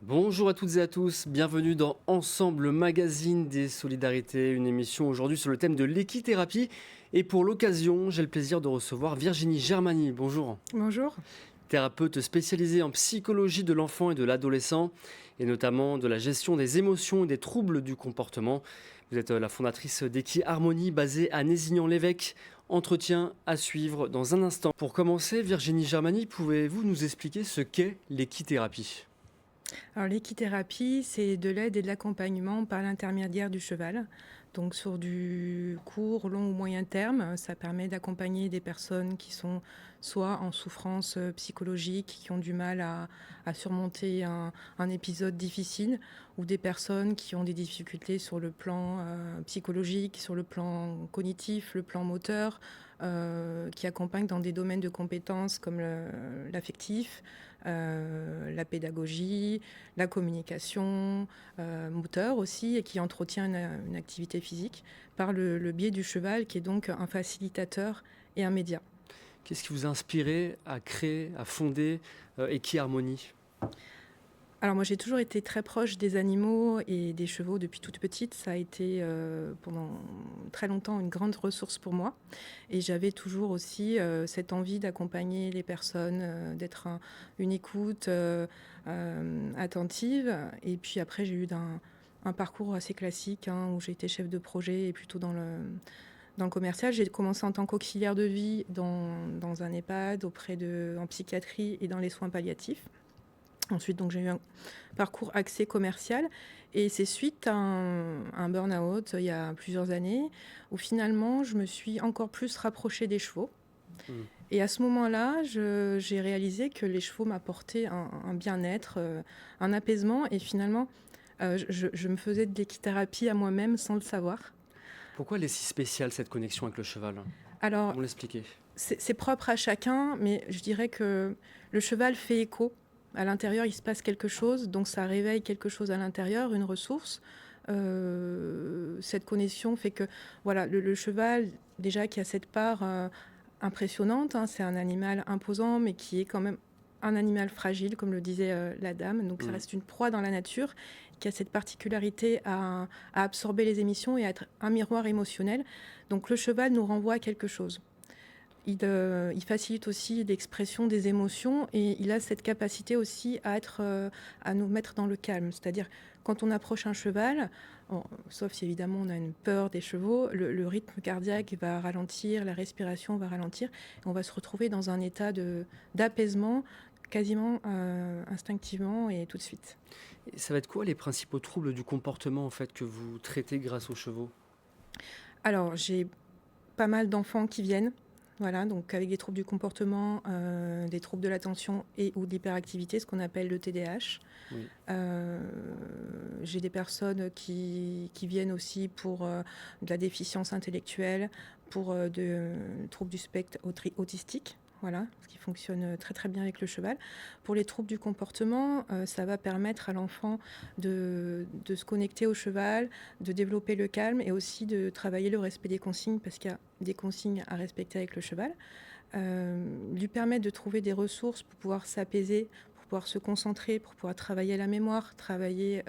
Bonjour à toutes et à tous, bienvenue dans Ensemble Magazine des Solidarités, une émission aujourd'hui sur le thème de l'équithérapie. Et pour l'occasion, j'ai le plaisir de recevoir Virginie Germani. Bonjour. Bonjour. Thérapeute spécialisée en psychologie de l'enfant et de l'adolescent, et notamment de la gestion des émotions et des troubles du comportement. Vous êtes la fondatrice d'Equi Harmonie, basée à Nézignan-l'Évêque. Entretien à suivre dans un instant. Pour commencer, Virginie Germani, pouvez-vous nous expliquer ce qu'est l'équithérapie ? Alors l'équithérapie, c'est de l'aide et de l'accompagnement par l'intermédiaire du cheval. Donc sur du court, long ou moyen terme, ça permet d'accompagner des personnes qui sont soit en souffrance psychologique, qui ont du mal à surmonter un épisode difficile, ou des personnes qui ont des difficultés sur le plan psychologique, sur le plan cognitif, le plan moteur, qui accompagnent dans des domaines de compétences comme l'affectif, la pédagogie, la communication, moteur aussi, et qui entretient une activité physique par le biais du cheval, qui est donc un facilitateur et un média. Qu'est-ce qui vous a inspiré à créer, à fonder Equi Harmonie ? Alors moi j'ai toujours été très proche des animaux et des chevaux depuis toute petite. Ça a été pendant très longtemps une grande ressource pour moi. Et j'avais toujours aussi cette envie d'accompagner les personnes, d'être une écoute attentive. Et puis après j'ai eu un parcours assez classique où j'ai été chef de projet et plutôt dans le commercial. J'ai commencé en tant qu'auxiliaire de vie dans un EHPAD, en psychiatrie et dans les soins palliatifs. Ensuite, donc, j'ai eu un parcours axé commercial et c'est suite à un burn-out il y a plusieurs années où finalement je me suis encore plus rapprochée des chevaux. Et à ce moment-là, j'ai réalisé que les chevaux m'apportaient un bien-être, un apaisement et finalement je me faisais de l'équithérapie à moi-même sans le savoir. Pourquoi elle est si spéciale cette connexion avec le cheval ? Alors, Comment l'expliquer ? c'est propre à chacun, mais je dirais que le cheval fait écho. À l'intérieur, il se passe quelque chose, donc ça réveille quelque chose à l'intérieur, une ressource. Cette connexion fait que voilà, le cheval, déjà, qui a cette part impressionnante, c'est un animal imposant, mais qui est quand même un animal fragile, comme le disait la dame. Donc ça reste une proie dans la nature, qui a cette particularité à absorber les émissions et à être un miroir émotionnel. Donc le cheval nous renvoie à quelque chose. Il facilite aussi l'expression des émotions et il a cette capacité aussi à nous mettre dans le calme. C'est-à-dire, quand on approche un cheval, sauf si évidemment on a une peur des chevaux, le rythme cardiaque va ralentir, la respiration va ralentir, et on va se retrouver dans un état d'apaisement quasiment instinctivement et tout de suite. Et ça va être quoi les principaux troubles du comportement en fait, que vous traitez grâce aux chevaux ? Alors, j'ai pas mal d'enfants qui viennent. Voilà, donc avec des troubles du comportement, des troubles de l'attention et ou de l'hyperactivité, ce qu'on appelle le TDAH. Oui. J'ai des personnes qui viennent aussi pour de la déficience intellectuelle, pour de troubles du spectre autistique. Voilà, ce qui fonctionne très très bien avec le cheval. Pour les troubles du comportement, ça va permettre à l'enfant de se connecter au cheval, de développer le calme et aussi de travailler le respect des consignes, parce qu'il y a des consignes à respecter avec le cheval. Lui permettre de trouver des ressources pour pouvoir s'apaiser, pour pouvoir se concentrer, pour pouvoir travailler la mémoire, travailler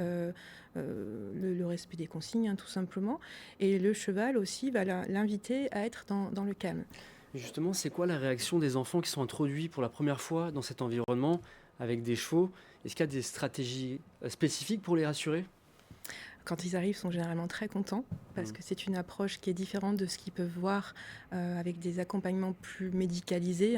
le respect des consignes, tout simplement. Et le cheval aussi va l'inviter à être dans le calme. Et justement, c'est quoi la réaction des enfants qui sont introduits pour la première fois dans cet environnement avec des chevaux ? Est-ce qu'il y a des stratégies spécifiques pour les rassurer ? Quand ils arrivent, ils sont généralement très contents parce que c'est une approche qui est différente de ce qu'ils peuvent voir avec des accompagnements plus médicalisés,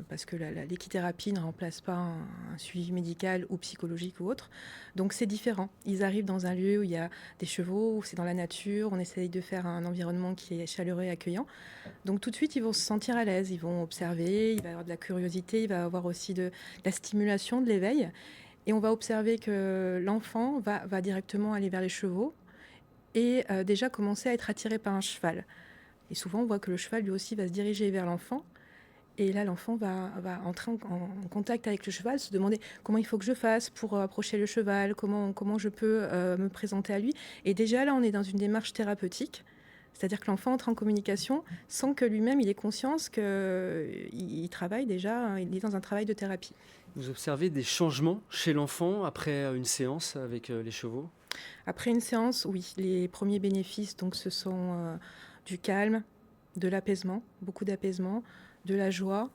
parce que l'équithérapie ne remplace pas un suivi médical ou psychologique ou autre. Donc c'est différent. Ils arrivent dans un lieu où il y a des chevaux, où c'est dans la nature, on essaye de faire un environnement qui est chaleureux et accueillant. Donc tout de suite, ils vont se sentir à l'aise, ils vont observer, il va y avoir de la curiosité, il va y avoir aussi de la stimulation, de l'éveil. Et on va observer que l'enfant va directement aller vers les chevaux et déjà commencer à être attiré par un cheval. Et souvent, on voit que le cheval, lui aussi, va se diriger vers l'enfant. Et là, l'enfant va entrer en contact avec le cheval, se demander comment il faut que je fasse pour approcher le cheval, comment je peux me présenter à lui. Et déjà, là, on est dans une démarche thérapeutique. C'est-à-dire que l'enfant entre en communication sans que lui-même il ait conscience qu'il travaille déjà, il est dans un travail de thérapie. Vous observez des changements chez l'enfant après une séance avec les chevaux? Après une séance, oui, les premiers bénéfices, donc, ce sont du calme, de l'apaisement, beaucoup d'apaisement, de la joie.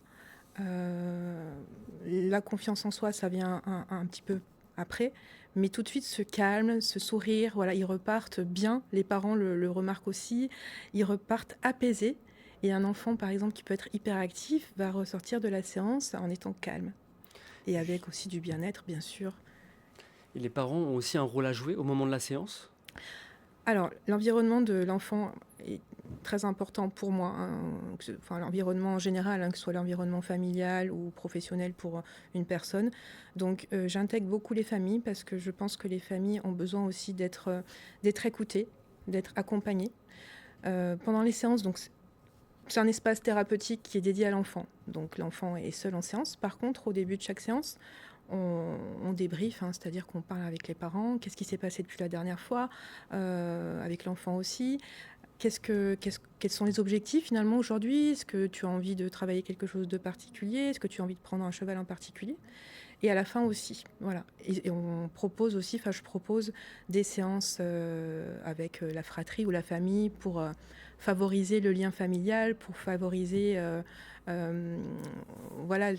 La confiance en soi, ça vient un petit peu après, mais tout de suite ce calme, ce sourire, voilà, ils repartent bien, les parents le remarquent aussi, ils repartent apaisés. Et un enfant, par exemple, qui peut être hyperactif, va ressortir de la séance en étant calme. Et avec aussi du bien-être, bien sûr. Et les parents ont aussi un rôle à jouer au moment de la séance? Alors, l'environnement de l'enfant est très important pour moi, hein, enfin, l'environnement en général, hein, que ce soit l'environnement familial ou professionnel pour une personne. Donc, j'intègre beaucoup les familles parce que je pense que les familles ont besoin aussi d'être écoutées, d'être accompagnées. Pendant les séances, donc, c'est un espace thérapeutique qui est dédié à l'enfant. Donc, l'enfant est seul en séance. Par contre, au début de chaque séance, on débriefe, hein, c'est-à-dire qu'on parle avec les parents, qu'est-ce qui s'est passé depuis la dernière fois, avec l'enfant aussi, quels sont les objectifs finalement aujourd'hui, est-ce que tu as envie de travailler quelque chose de particulier, est-ce que tu as envie de prendre un cheval en particulier, et à la fin aussi, voilà. Et on propose aussi, enfin je propose des séances avec la fratrie ou la famille pour favoriser le lien familial, pour favoriser voilà,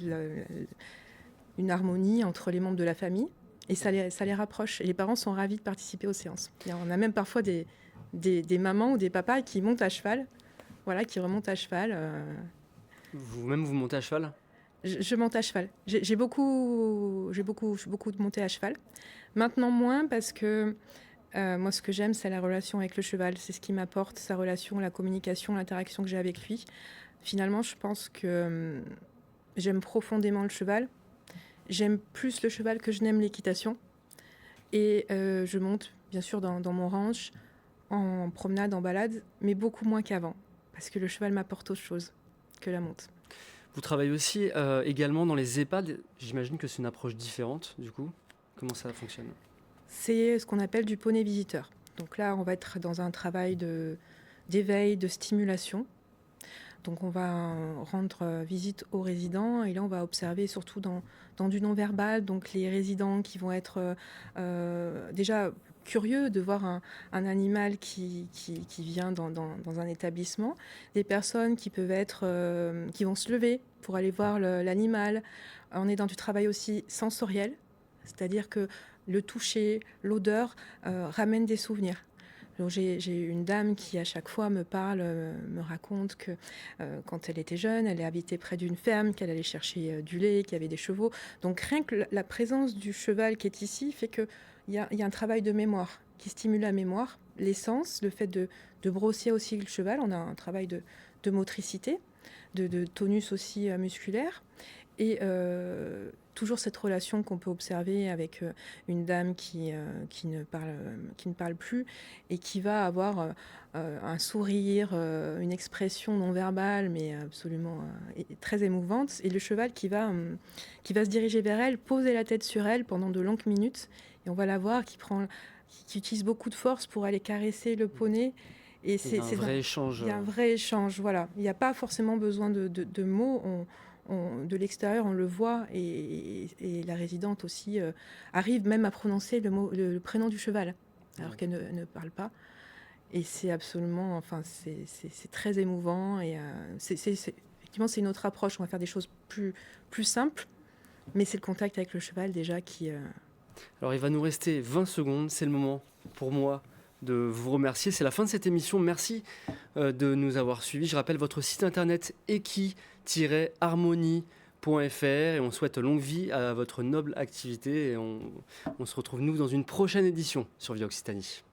une harmonie entre les membres de la famille. Et ça les rapproche. Et les parents sont ravis de participer aux séances. Et on a même parfois des mamans ou des papas qui montent à cheval, voilà, qui remontent à cheval. Vous-même, vous montez à cheval? Je monte à cheval. J'ai beaucoup de montées à cheval. Maintenant moins parce que moi, ce que j'aime, c'est la relation avec le cheval. C'est ce qui m'apporte, sa relation, la communication, l'interaction que j'ai avec lui. Finalement, je pense que j'aime profondément le cheval. J'aime plus le cheval que je n'aime l'équitation. Et je monte, bien sûr, dans mon ranch, en promenade, en balade, mais beaucoup moins qu'avant. Parce que le cheval m'apporte autre chose que la monte. Vous travaillez aussi également dans les EHPAD. J'imagine que c'est une approche différente, du coup. Comment ça fonctionne? C'est ce qu'on appelle du poney visiteur. Donc là, on va être dans un travail d'éveil, de stimulation. Donc on va rendre visite aux résidents et là on va observer surtout dans du non-verbal, donc les résidents qui vont être déjà curieux de voir un animal qui vient dans un établissement, des personnes qui peuvent être, qui vont se lever pour aller voir l'animal. On est dans du travail aussi sensoriel, c'est-à-dire que le toucher, l'odeur ramènent des souvenirs. Donc j'ai une dame qui à chaque fois me parle, me raconte que quand elle était jeune, elle est habitée près d'une ferme, qu'elle allait chercher du lait, qu'il y avait des chevaux. Donc rien que la présence du cheval qui est ici fait qu'il y a un travail de mémoire qui stimule la mémoire, les sens, le fait de brosser aussi le cheval. On a un travail de motricité, de tonus aussi musculaire. Et toujours cette relation qu'on peut observer avec une dame qui ne parle plus et qui va avoir un sourire, une expression non verbale, mais absolument très émouvante. Et le cheval qui va se diriger vers elle, poser la tête sur elle pendant de longues minutes. Et on va la voir qui utilise beaucoup de force pour aller caresser le poney. Et c'est un vrai échange. Il y a un vrai échange, voilà. Il n'y a pas forcément besoin de mots. De l'extérieur, on le voit, et la résidente aussi arrive même à prononcer le prénom du cheval, alors qu'elle ne parle pas. Et c'est absolument, enfin, c'est très émouvant. Et effectivement, c'est une autre approche. On va faire des choses plus simples, mais c'est le contact avec le cheval déjà qui... Alors, il va nous rester 20 secondes. C'est le moment pour moi de vous remercier. C'est la fin de cette émission. Merci de nous avoir suivis. Je rappelle votre site internet equi-harmonie.fr et on souhaite longue vie à votre noble activité et on se retrouve nous dans une prochaine édition sur Vie Occitanie.